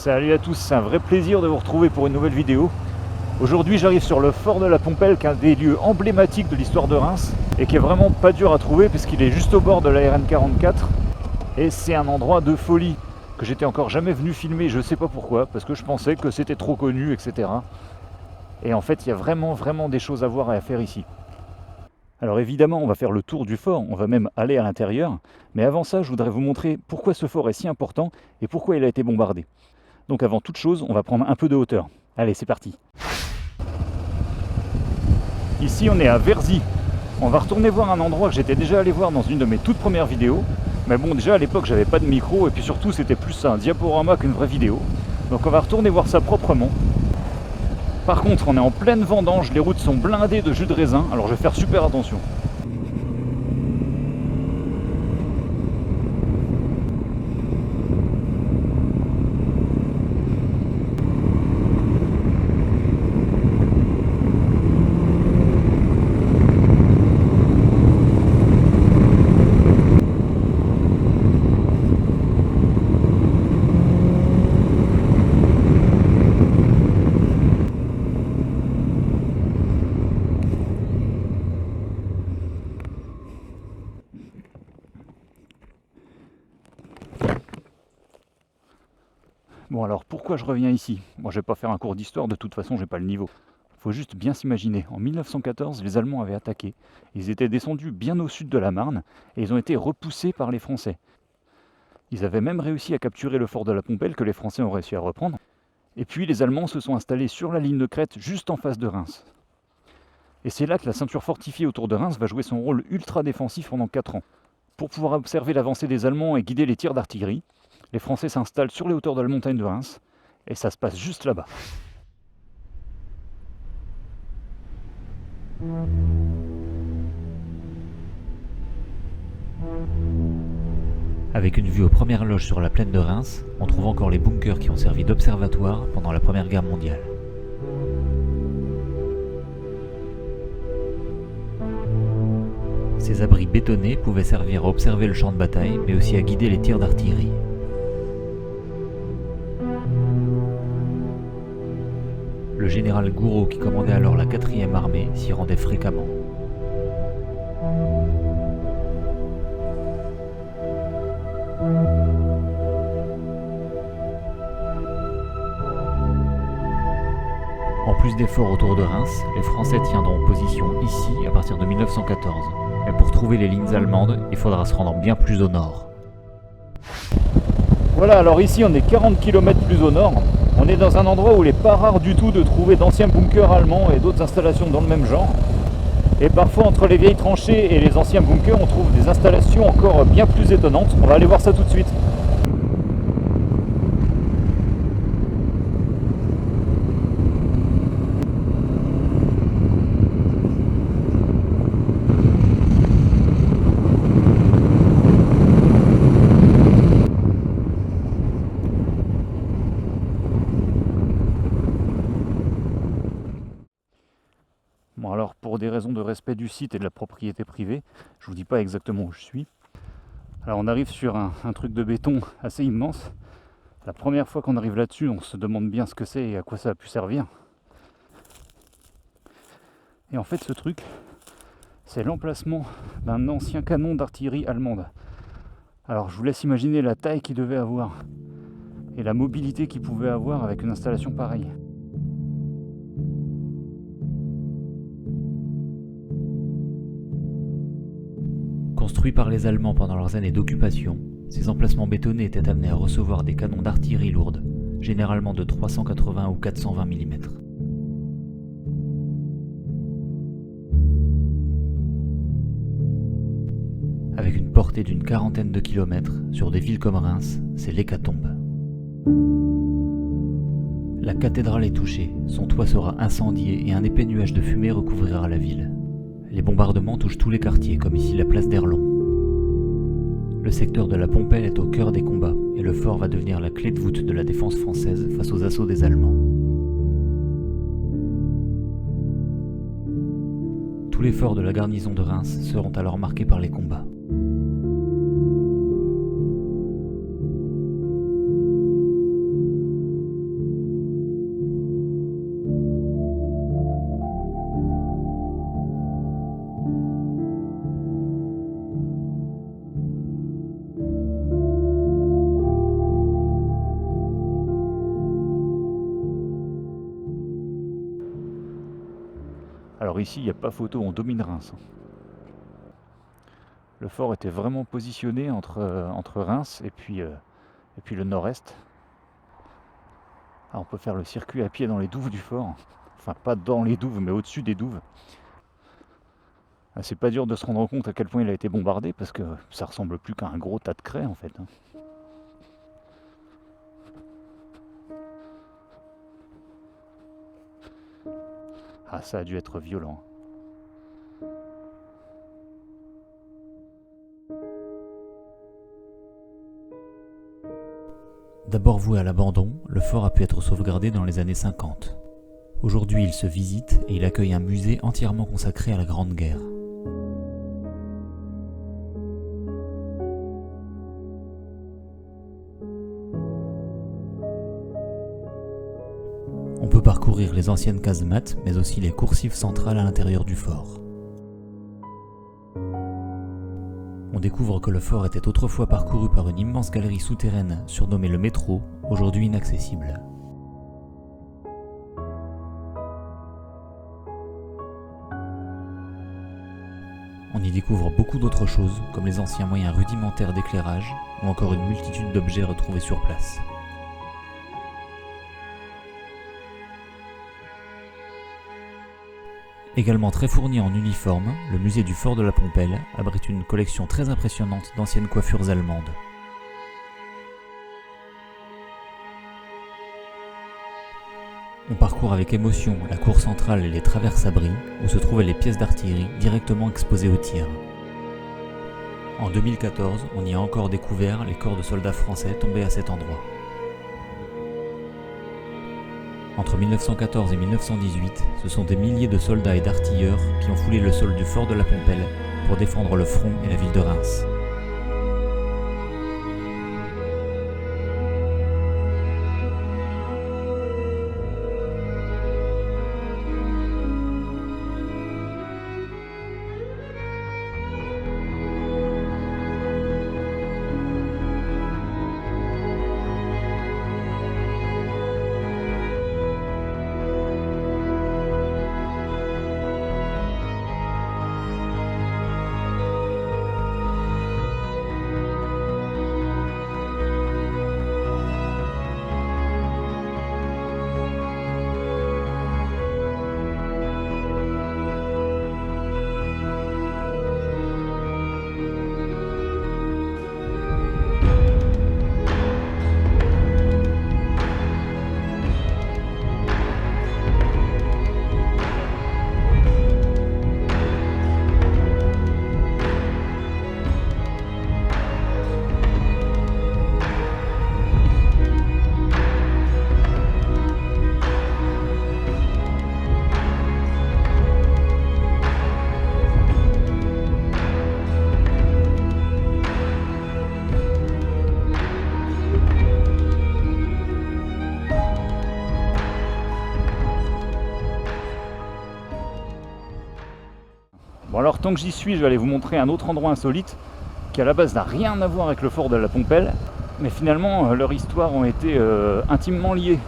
Salut à tous, c'est un vrai plaisir de vous retrouver pour une nouvelle vidéo. Aujourd'hui j'arrive sur le fort de la Pompelle, qui est un des lieux emblématiques de l'histoire de Reims et qui est vraiment pas dur à trouver puisqu'il est juste au bord de la RN 44 et c'est un endroit de folie que j'étais encore jamais venu filmer, je sais pas pourquoi, parce que je pensais que c'était trop connu, etc. Et en fait il y a vraiment des choses à voir et à faire ici. Alors évidemment on va faire le tour du fort, on va même aller à l'intérieur, mais avant ça je voudrais vous montrer pourquoi ce fort est si important et pourquoi il a été bombardé. Donc avant toute chose, on va prendre un peu de hauteur. Allez, c'est parti. Ici, on est à Verzy. On va retourner voir un endroit que j'étais déjà allé voir dans une de mes toutes premières vidéos. Mais bon, déjà à l'époque, j'avais pas de micro et puis surtout, c'était plus un diaporama qu'une vraie vidéo. Donc on va retourner voir ça proprement. Par contre, on est en pleine vendange, les routes sont blindées de jus de raisin, alors je vais faire super attention. Bon alors pourquoi je reviens ici? Moi je vais pas faire un cours d'histoire, de toute façon j'ai pas le niveau. Faut juste bien s'imaginer, en 1914 les Allemands avaient attaqué. Ils étaient descendus bien au sud de la Marne et ils ont été repoussés par les Français. Ils avaient même réussi à capturer le fort de la Pompelle que les Français ont réussi à reprendre. Et puis les Allemands se sont installés sur la ligne de crête juste en face de Reims. Et c'est là que la ceinture fortifiée autour de Reims va jouer son rôle ultra défensif pendant 4 ans. Pour pouvoir observer l'avancée des Allemands et guider les tirs d'artillerie, les Français s'installent sur les hauteurs de la montagne de Reims, et ça se passe juste là-bas. Avec une vue aux premières loges sur la plaine de Reims, on trouve encore les bunkers qui ont servi d'observatoire pendant la Première Guerre mondiale. Ces abris bétonnés pouvaient servir à observer le champ de bataille, mais aussi à guider les tirs d'artillerie. Le général Gouraud, qui commandait alors la 4e armée, s'y rendait fréquemment. En plus des forts autour de Reims, les Français tiendront position ici à partir de 1914. Mais pour trouver les lignes allemandes, il faudra se rendre bien plus au nord. Voilà, alors ici on est 40 km plus au nord. On est dans un endroit où il n'est pas rare du tout de trouver d'anciens bunkers allemands et d'autres installations dans le même genre. Et parfois entre les vieilles tranchées et les anciens bunkers, on trouve des installations encore bien plus étonnantes. On va aller voir ça tout de suite. Bon alors pour des raisons de respect du site et de la propriété privée, je vous dis pas exactement où je suis. Alors on arrive sur un truc de béton assez immense. La première fois qu'on arrive là-dessus, on se demande bien ce que c'est et à quoi ça a pu servir. Et en fait ce truc, c'est l'emplacement d'un ancien canon d'artillerie allemande. Alors je vous laisse imaginer la taille qu'il devait avoir et la mobilité qu'il pouvait avoir avec une installation pareille. Construits par les Allemands pendant leurs années d'occupation, ces emplacements bétonnés étaient amenés à recevoir des canons d'artillerie lourde, généralement de 380 ou 420 mm. Avec une portée d'une quarantaine de kilomètres, sur des villes comme Reims, c'est l'hécatombe. La cathédrale est touchée, son toit sera incendié et un épais nuage de fumée recouvrira la ville. Les bombardements touchent tous les quartiers, comme ici la place d'Erlon. Le secteur de la Pompelle est au cœur des combats, et le fort va devenir la clé de voûte de la défense française face aux assauts des Allemands. Tous les forts de la garnison de Reims seront alors marqués par les combats. alors ici il n'y a pas photo, on domine Reims. Le fort était vraiment positionné entre Reims et puis le nord-est. Ah, on peut faire le circuit à pied dans les douves du fort. Enfin, pas dans les douves, mais au-dessus des douves. Ah, c'est pas dur de se rendre compte à quel point il a été bombardé, parce que ça ressemble plus qu'à un gros tas de craie en fait. Ah, ça a dû être violent. D'abord voué à l'abandon, le fort a pu être sauvegardé dans les années 50. Aujourd'hui, il se visite et il accueille un musée entièrement consacré à la Grande Guerre. On peut parcourir les anciennes casemates, mais aussi les coursives centrales à l'intérieur du fort. On découvre que le fort était autrefois parcouru par une immense galerie souterraine surnommée le métro, aujourd'hui inaccessible. On y découvre beaucoup d'autres choses, comme les anciens moyens rudimentaires d'éclairage, ou encore une multitude d'objets retrouvés sur place. Également très fourni en uniforme, le musée du fort de la Pompelle abrite une collection très impressionnante d'anciennes coiffures allemandes. On parcourt avec émotion la cour centrale et les traverses-abris, où se trouvaient les pièces d'artillerie directement exposées au tir. En 2014, on y a encore découvert les corps de soldats français tombés à cet endroit. Entre 1914 et 1918, ce sont des milliers de soldats et d'artilleurs qui ont foulé le sol du fort de la Pompelle pour défendre le front et la ville de Reims. Bon alors tant que j'y suis, je vais aller vous montrer un autre endroit insolite qui à la base n'a rien à voir avec le fort de la Pompelle, mais finalement leur histoire ont été intimement liées.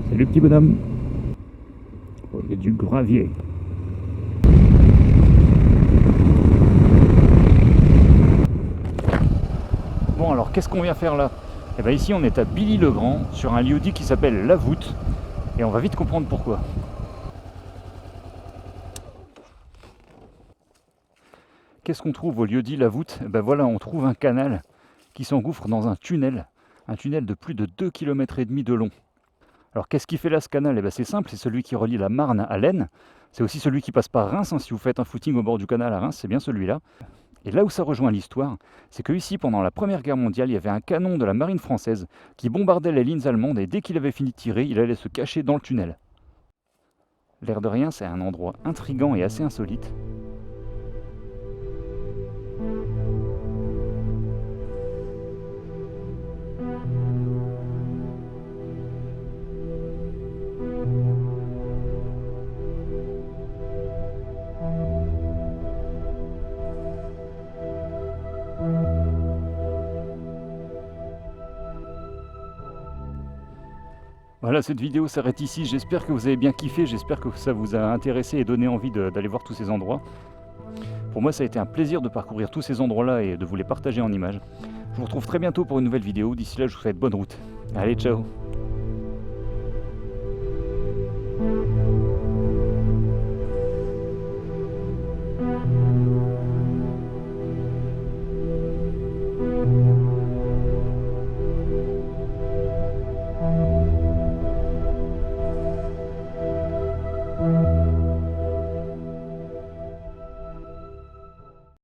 Salut petit bonhomme. Oh, il y a du gravier. Bon alors qu'est-ce qu'on vient faire là? Eh bien ici on est à Billy-le-Grand sur un lieu-dit qui s'appelle La Voûte et on va vite comprendre pourquoi. Qu'est-ce qu'on trouve au lieu-dit La Voûte? Eh ben voilà, on trouve un canal qui s'engouffre dans un tunnel de plus de 2,5 km de long. Alors qu'est-ce qui fait là ce canal? Eh ben, c'est simple, c'est celui qui relie la Marne à l'Aisne. C'est aussi celui qui passe par Reims, hein. Si vous faites un footing au bord du canal à Reims, c'est bien celui-là. Et là où ça rejoint l'histoire, c'est que ici, pendant la Première Guerre mondiale, il y avait un canon de la marine française qui bombardait les lignes allemandes et dès qu'il avait fini de tirer, il allait se cacher dans le tunnel. L'air de rien, c'est un endroit intrigant et assez insolite. Voilà, cette vidéo s'arrête ici. J'espère que vous avez bien kiffé, j'espère que ça vous a intéressé et donné envie d'aller voir tous ces endroits. Pour moi, ça a été un plaisir de parcourir tous ces endroits-là et de vous les partager en images. Je vous retrouve très bientôt pour une nouvelle vidéo. D'ici là, je vous souhaite bonne route. Allez, ciao!